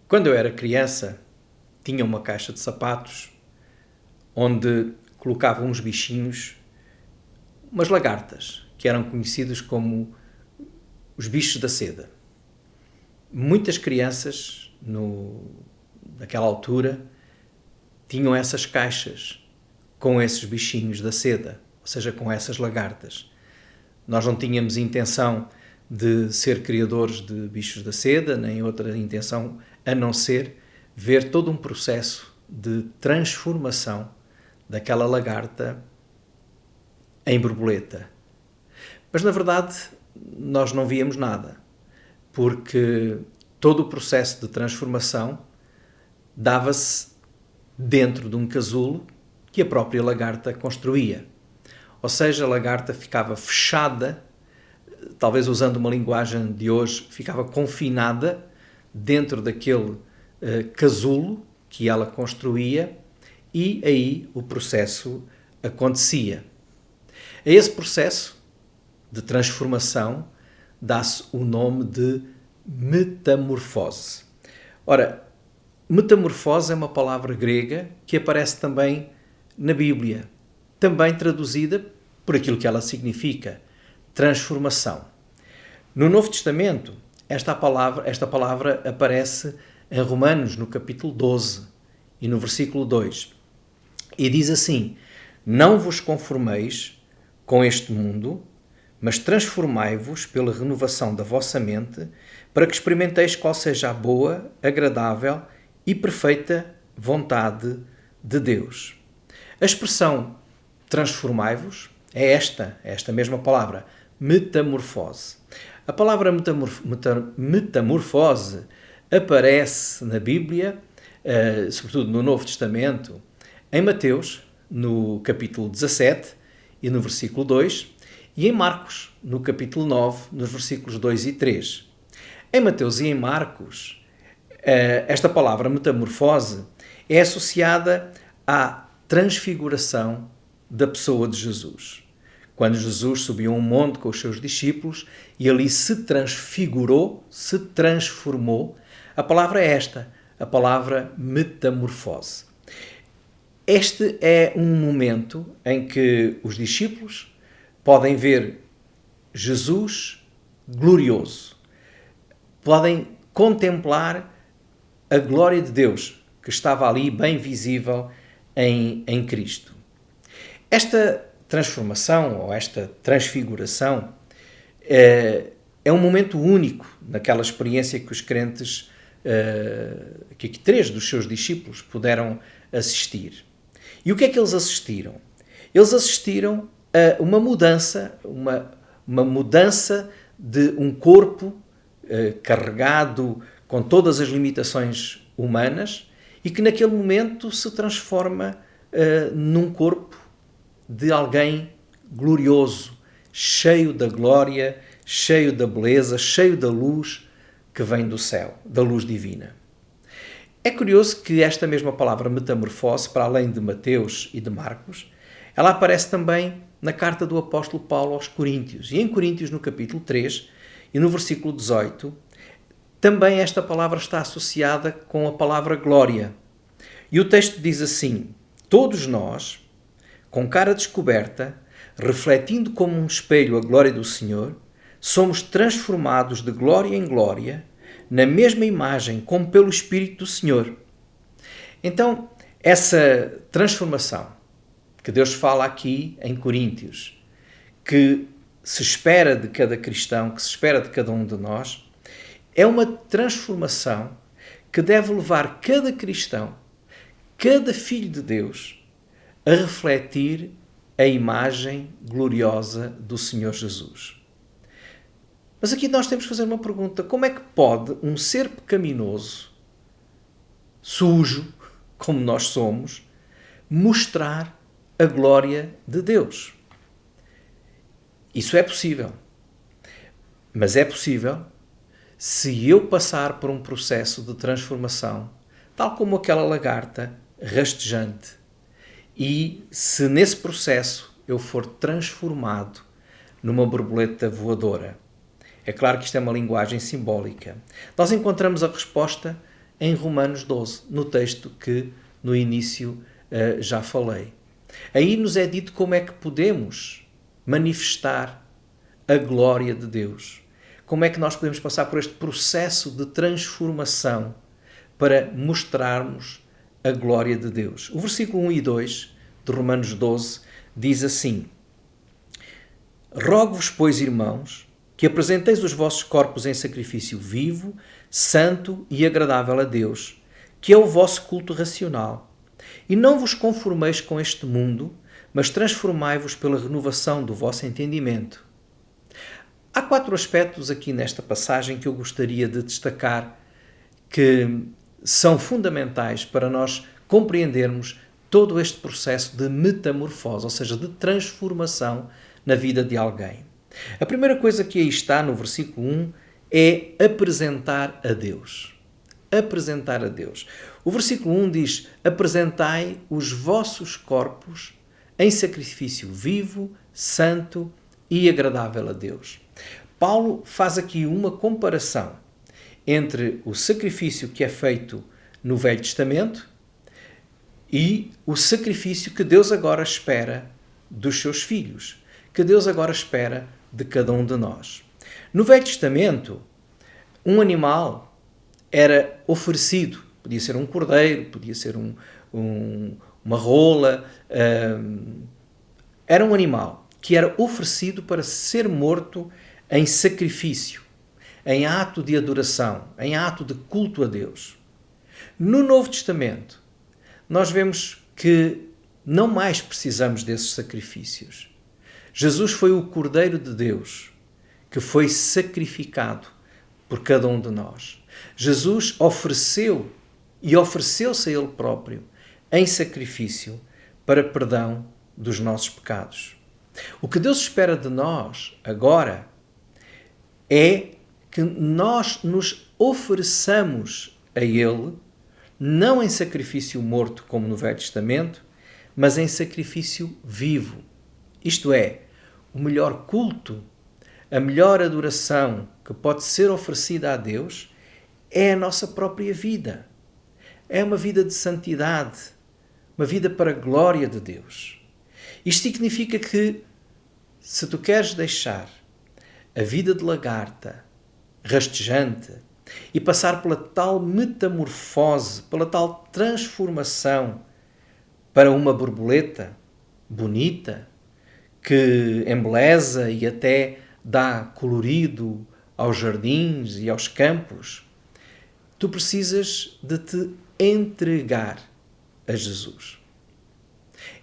Quando eu era criança, tinha uma caixa de sapatos onde colocava uns bichinhos, umas lagartas, que eram conhecidos como os bichos da seda. Muitas crianças, naquela altura, tinham essas caixas com esses bichinhos da seda, ou seja, com essas lagartas. Nós não tínhamos intenção de ser criadores de bichos da seda, nem outra intenção a não ser ver todo um processo de transformação daquela lagarta em borboleta. Mas, na verdade, nós não víamos nada, porque todo o processo de transformação dava-se dentro de um casulo que a própria lagarta construía. Ou seja, a lagarta ficava fechada, talvez usando uma linguagem de hoje, ficava confinada dentro daquele casulo que ela construía e aí o processo acontecia. A esse processo de transformação dá-se o nome de metamorfose. Ora, metamorfose é uma palavra grega que aparece também na Bíblia, também traduzida por aquilo que ela significa, transformação. No Novo Testamento, esta palavra aparece em Romanos, no capítulo 12 e no versículo 2. E diz assim: não vos conformeis com este mundo, mas transformai-vos pela renovação da vossa mente, para que experimenteis qual seja a boa, agradável e perfeita vontade de Deus. A expressão transformai-vos é esta mesma palavra, metamorfose. A palavra metamorfose aparece na Bíblia, sobretudo no Novo Testamento, em Mateus, no capítulo 17 e no versículo 2, e em Marcos, no capítulo 9, nos versículos 2 e 3. Em Mateus e em Marcos, esta palavra metamorfose é associada à transfiguração da pessoa de Jesus. Quando Jesus subiu a um monte com os seus discípulos e ali se transfigurou, se transformou, a palavra é esta, a palavra metamorfose. Este é um momento em que os discípulos podem ver Jesus glorioso, podem contemplar a glória de Deus que estava ali bem visível em Cristo. Esta transformação ou esta transfiguração é um momento único naquela experiência que os crentes, que 3 dos seus discípulos puderam assistir. E o que é que eles assistiram? Eles assistiram a uma mudança de um corpo carregado com todas as limitações humanas e que naquele momento se transforma num corpo de alguém glorioso, cheio da glória, cheio da beleza, cheio da luz que vem do céu, da luz divina. É curioso que esta mesma palavra metamorfose, para além de Mateus e de Marcos, ela aparece também na carta do apóstolo Paulo aos Coríntios. E em Coríntios, no capítulo 3 e no versículo 18, também esta palavra está associada com a palavra glória. E o texto diz assim: todos nós, com cara descoberta, refletindo como um espelho a glória do Senhor, somos transformados de glória em glória, na mesma imagem como pelo Espírito do Senhor. Então, essa transformação que Deus fala aqui em Coríntios, que se espera de cada cristão, que se espera de cada um de nós, é uma transformação que deve levar cada cristão, cada filho de Deus, a refletir a imagem gloriosa do Senhor Jesus. Mas aqui nós temos que fazer uma pergunta: como é que pode um ser pecaminoso, sujo, como nós somos, mostrar a glória de Deus? Isso é possível. Mas é possível se eu passar por um processo de transformação, tal como aquela lagarta rastejante, e se nesse processo eu for transformado numa borboleta voadora. É claro que isto é uma linguagem simbólica. Nós encontramos a resposta em Romanos 12, no texto que no início já falei. Aí nos é dito como é que podemos manifestar a glória de Deus. Como é que nós podemos passar por este processo de transformação para mostrarmos a glória de Deus. O versículo 1 e 2 de Romanos 12 diz assim: Rogo-vos, pois, irmãos, que apresenteis os vossos corpos em sacrifício vivo, santo e agradável a Deus, que é o vosso culto racional. E não vos conformeis com este mundo, mas transformai-vos pela renovação do vosso entendimento. Há 4 aspectos aqui nesta passagem que eu gostaria de destacar que são fundamentais para nós compreendermos todo este processo de metamorfose, ou seja, de transformação na vida de alguém. A primeira coisa que aí está no versículo 1 é apresentar a Deus. Apresentar a Deus. O versículo 1 diz: apresentai os vossos corpos em sacrifício vivo, santo e agradável a Deus. Paulo faz aqui uma comparação entre o sacrifício que é feito no Velho Testamento e o sacrifício que Deus agora espera dos seus filhos, que Deus agora espera de cada um de nós. No Velho Testamento, um animal era oferecido, podia ser um cordeiro, podia ser uma rola, era um animal que era oferecido para ser morto em sacrifício, em ato de adoração, em ato de culto a Deus. No Novo Testamento, nós vemos que não mais precisamos desses sacrifícios. Jesus foi o Cordeiro de Deus que foi sacrificado por cada um de nós. Jesus ofereceu e ofereceu-se a Ele próprio em sacrifício para perdão dos nossos pecados. O que Deus espera de nós agora é que nós nos ofereçamos a Ele, não em sacrifício morto como no Velho Testamento, mas em sacrifício vivo. Isto é, o melhor culto, a melhor adoração que pode ser oferecida a Deus é a nossa própria vida. É uma vida de santidade, uma vida para a glória de Deus. Isto significa que, se tu queres deixar a vida de lagarta, rastejante, e passar pela tal metamorfose, pela tal transformação para uma borboleta bonita, que embeleza e até dá colorido aos jardins e aos campos, tu precisas de te entregar a Jesus.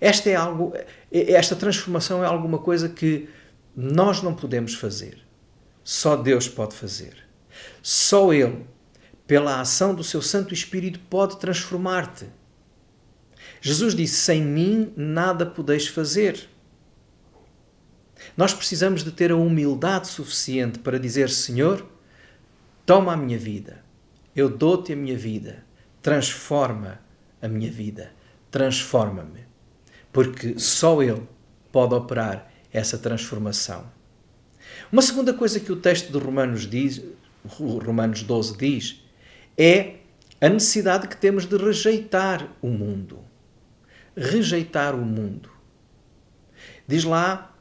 Esta transformação é alguma coisa que nós não podemos fazer. Só Deus pode fazer. Só Ele, pela ação do seu Santo Espírito, pode transformar-te. Jesus disse: sem mim nada podeis fazer. Nós precisamos de ter a humildade suficiente para dizer: Senhor, toma a minha vida. Eu dou-te a minha vida. Transforma a minha vida. Transforma-me. Porque só Ele pode operar essa transformação. Uma segunda coisa que o texto de Romanos 12 diz, é a necessidade que temos de rejeitar o mundo. Rejeitar o mundo. Diz lá,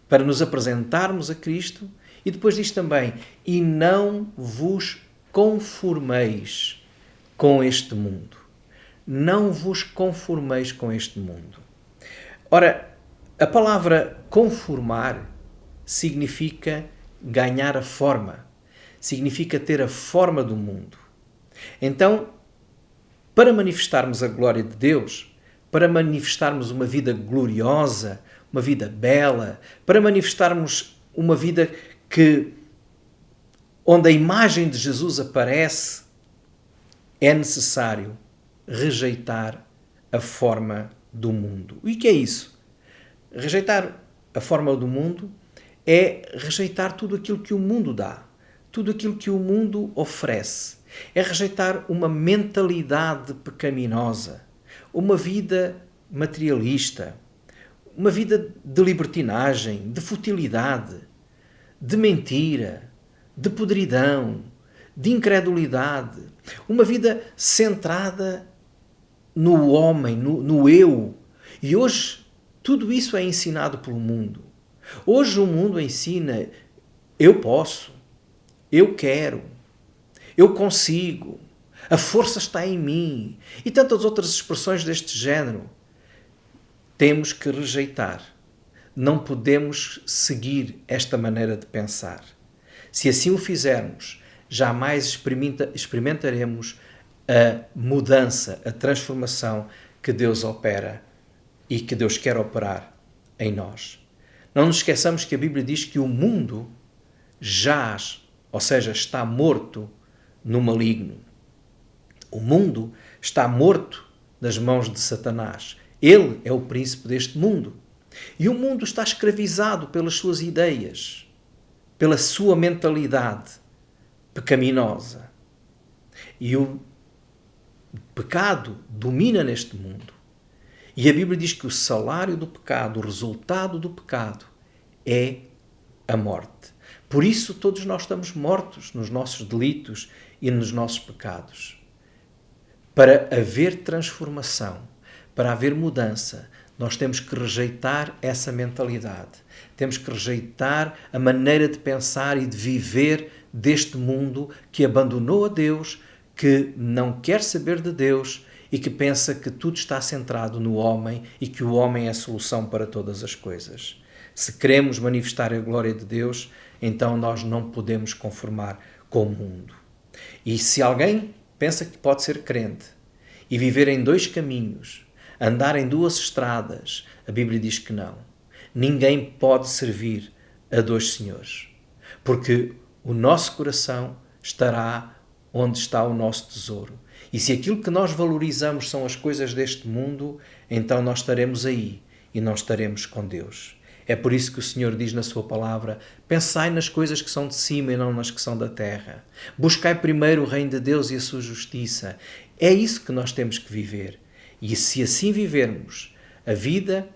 para nos apresentarmos a Cristo, e depois diz também: e não vos conformeis com este mundo. Não vos conformeis com este mundo. Ora, a palavra conformar significa ganhar a forma, significa ter a forma do mundo. Então, para manifestarmos a glória de Deus, para manifestarmos uma vida gloriosa, uma vida bela, para manifestarmos uma vida onde a imagem de Jesus aparece, é necessário rejeitar a forma do mundo. E o que é isso? Rejeitar a forma do mundo é rejeitar tudo aquilo que o mundo dá, tudo aquilo que o mundo oferece. É rejeitar uma mentalidade pecaminosa, uma vida materialista, uma vida de libertinagem, de futilidade, de mentira, de podridão, de incredulidade, uma vida centrada no homem, no eu. E hoje tudo isso é ensinado pelo mundo. Hoje o mundo ensina: eu posso, eu quero, eu consigo, a força está em mim e tantas outras expressões deste género. Temos que rejeitar. Não podemos seguir esta maneira de pensar. Se assim o fizermos, jamais experimentaremos a mudança, a transformação que Deus opera e que Deus quer operar em nós. Não nos esqueçamos que a Bíblia diz que o mundo jaz, ou seja, está morto no maligno. O mundo está morto nas mãos de Satanás. Ele é o príncipe deste mundo. E o mundo está escravizado pelas suas ideias, pela sua mentalidade pecaminosa. E o pecado domina neste mundo. E a Bíblia diz que o salário do pecado, o resultado do pecado, é a morte. Por isso todos nós estamos mortos nos nossos delitos e nos nossos pecados. Para haver transformação, para haver mudança, nós temos que rejeitar essa mentalidade. Temos que rejeitar a maneira de pensar e de viver deste mundo que abandonou a Deus, que não quer saber de Deus e que pensa que tudo está centrado no homem e que o homem é a solução para todas as coisas. Se queremos manifestar a glória de Deus, então nós não podemos conformar com o mundo. E se alguém pensa que pode ser crente e viver em dois caminhos, andar em duas estradas, a Bíblia diz que não. Ninguém pode servir a dois senhores, porque o nosso coração estará onde está o nosso tesouro. E se aquilo que nós valorizamos são as coisas deste mundo, então nós estaremos aí e não estaremos com Deus. É por isso que o Senhor diz na sua palavra: pensai nas coisas que são de cima e não nas que são da terra. Buscai primeiro o reino de Deus e a sua justiça. É isso que nós temos que viver. E se assim vivermos, a vida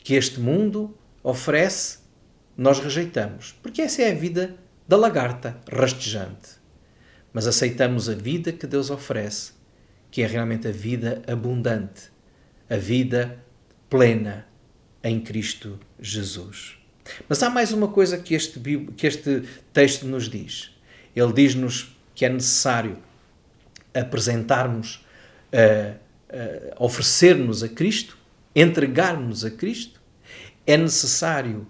que este mundo oferece, nós rejeitamos. Porque essa é a vida da lagarta rastejante. Mas aceitamos a vida que Deus oferece, que é realmente a vida abundante, a vida plena em Cristo Jesus. Mas há mais uma coisa que este texto nos diz. Ele diz-nos que é necessário apresentarmos, oferecer-nos a Cristo, entregar-nos a Cristo. É necessário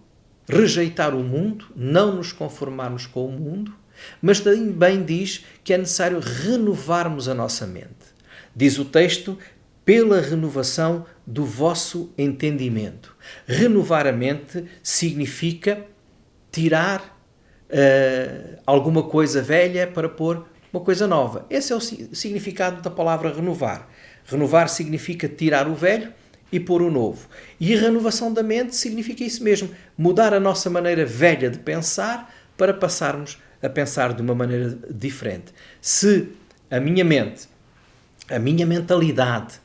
rejeitar o mundo, não nos conformarmos com o mundo, mas também diz que é necessário renovarmos a nossa mente. Diz o texto: pela renovação do vosso entendimento. Renovar a mente significa tirar alguma coisa velha para pôr uma coisa nova. Esse é o significado da palavra renovar. Renovar significa tirar o velho e pôr o novo. E a renovação da mente significa isso mesmo, mudar a nossa maneira velha de pensar para passarmos a pensar de uma maneira diferente. Se a minha mente, a minha mentalidade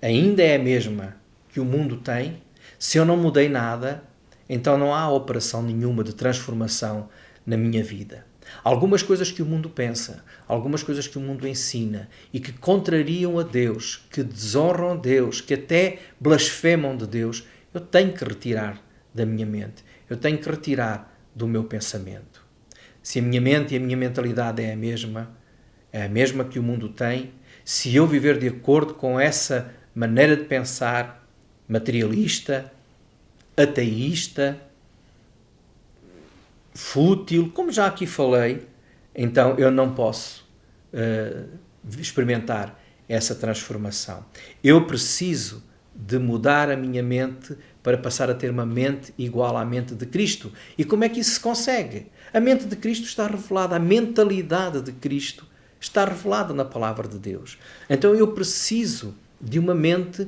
ainda é a mesma que o mundo tem, se eu não mudei nada, então não há operação nenhuma de transformação na minha vida. Algumas coisas que o mundo pensa, algumas coisas que o mundo ensina e que contrariam a Deus, que desonram a Deus, que até blasfemam de Deus, eu tenho que retirar da minha mente, eu tenho que retirar do meu pensamento. Se a minha mente e a minha mentalidade é a mesma que o mundo tem, se eu viver de acordo com essa maneira de pensar materialista, ateísta, fútil, como já aqui falei, então eu não posso experimentar essa transformação. Eu preciso de mudar a minha mente para passar a ter uma mente igual à mente de Cristo. E como é que isso se consegue? A mente de Cristo está revelada, a mentalidade de Cristo está revelada na palavra de Deus. Então eu preciso de uma mente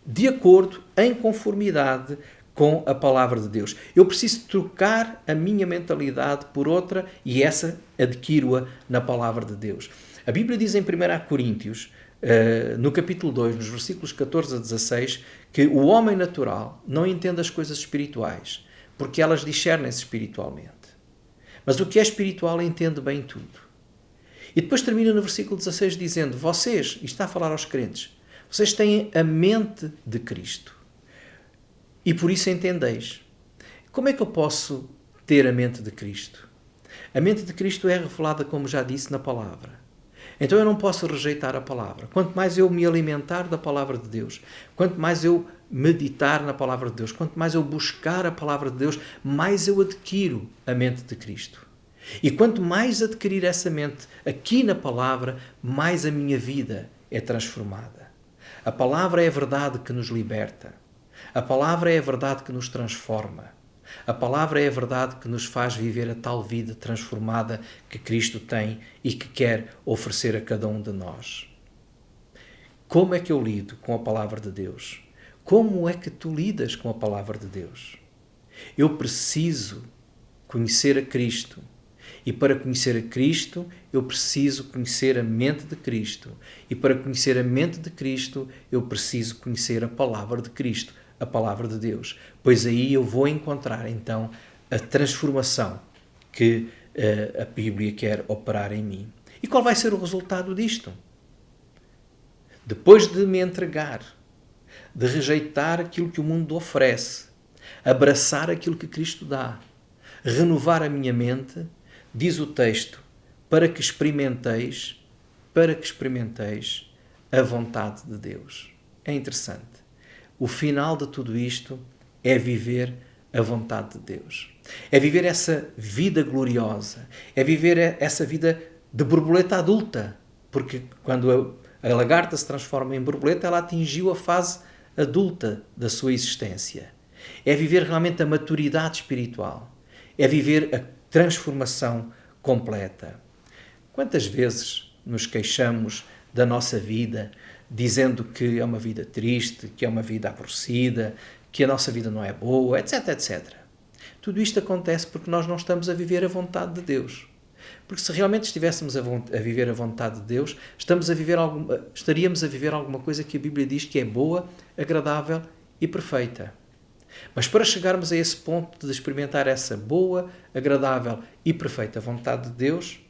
de acordo, em conformidade com a palavra de Deus. Eu preciso trocar a minha mentalidade por outra e essa adquiro-a na palavra de Deus. A Bíblia diz em 1 Coríntios, no capítulo 2, nos versículos 14 a 16, que o homem natural não entende as coisas espirituais, porque elas discernem-se espiritualmente. Mas o que é espiritual entende bem tudo. E depois termina no versículo 16 dizendo: vocês, e está a falar aos crentes, vocês têm a mente de Cristo e por isso entendeis. Como é que eu posso ter a mente de Cristo? A mente de Cristo é revelada, como já disse, na palavra. Então eu não posso rejeitar a palavra. Quanto mais eu me alimentar da palavra de Deus, quanto mais eu meditar na palavra de Deus, quanto mais eu buscar a palavra de Deus, mais eu adquiro a mente de Cristo. E quanto mais adquirir essa mente aqui na palavra, mais a minha vida é transformada. A palavra é a verdade que nos liberta. A palavra é a verdade que nos transforma. A palavra é a verdade que nos faz viver a tal vida transformada que Cristo tem e que quer oferecer a cada um de nós. Como é que eu lido com a palavra de Deus? Como é que tu lidas com a palavra de Deus? Eu preciso conhecer a Cristo. E para conhecer a Cristo, eu preciso conhecer a mente de Cristo. E para conhecer a mente de Cristo, eu preciso conhecer a palavra de Cristo, a palavra de Deus. Pois aí eu vou encontrar, então, a transformação que a Bíblia quer operar em mim. E qual vai ser o resultado disto? Depois de me entregar, de rejeitar aquilo que o mundo oferece, abraçar aquilo que Cristo dá, renovar a minha mente, diz o texto, para que experimenteis a vontade de Deus. É interessante. O final de tudo isto é viver a vontade de Deus. É viver essa vida gloriosa. É viver essa vida de borboleta adulta. Porque quando a lagarta se transforma em borboleta, ela atingiu a fase adulta da sua existência. É viver realmente a maturidade espiritual. É viver a transformação completa. Quantas vezes nos queixamos da nossa vida, dizendo que é uma vida triste, que é uma vida aborrecida, que a nossa vida não é boa, etc, etc. Tudo isto acontece porque nós não estamos a viver a vontade de Deus. Porque se realmente estivéssemos a viver a vontade de Deus, estaríamos a viver alguma coisa que a Bíblia diz que é boa, agradável e perfeita. Mas para chegarmos a esse ponto de experimentar essa boa, agradável e perfeita vontade de Deus,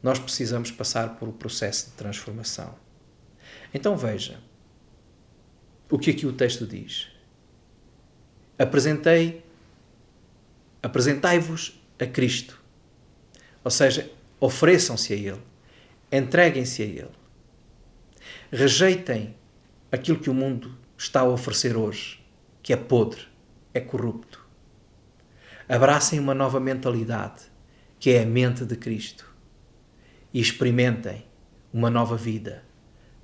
nós precisamos passar por um processo de transformação. Então veja, o que aqui o texto diz. Apresentai-vos a Cristo. Ou seja, ofereçam-se a Ele. Entreguem-se a Ele. Rejeitem aquilo que o mundo está a oferecer hoje, que é podre, é corrupto. Abracem uma nova mentalidade, que é a mente de Cristo. E experimentem uma nova vida,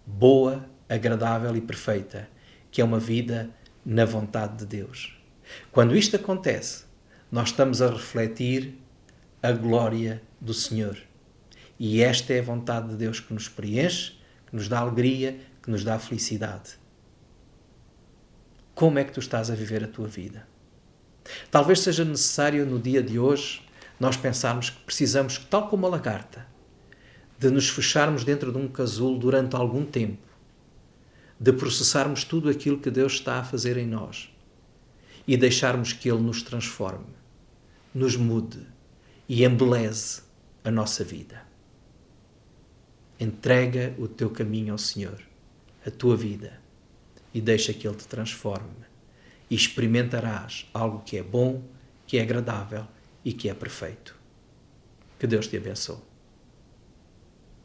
boa, agradável e perfeita, que é uma vida na vontade de Deus. Quando isto acontece, nós estamos a refletir a glória do Senhor. E esta é a vontade de Deus que nos preenche, que nos dá alegria, que nos dá felicidade. Como é que tu estás a viver a tua vida? Talvez seja necessário no dia de hoje nós pensarmos que precisamos, tal como a lagarta, de nos fecharmos dentro de um casulo durante algum tempo, de processarmos tudo aquilo que Deus está a fazer em nós e deixarmos que Ele nos transforme, nos mude e embeleze a nossa vida. Entrega o teu caminho ao Senhor, a tua vida, e deixa que Ele te transforme e experimentarás algo que é bom, que é agradável e que é perfeito. Que Deus te abençoe.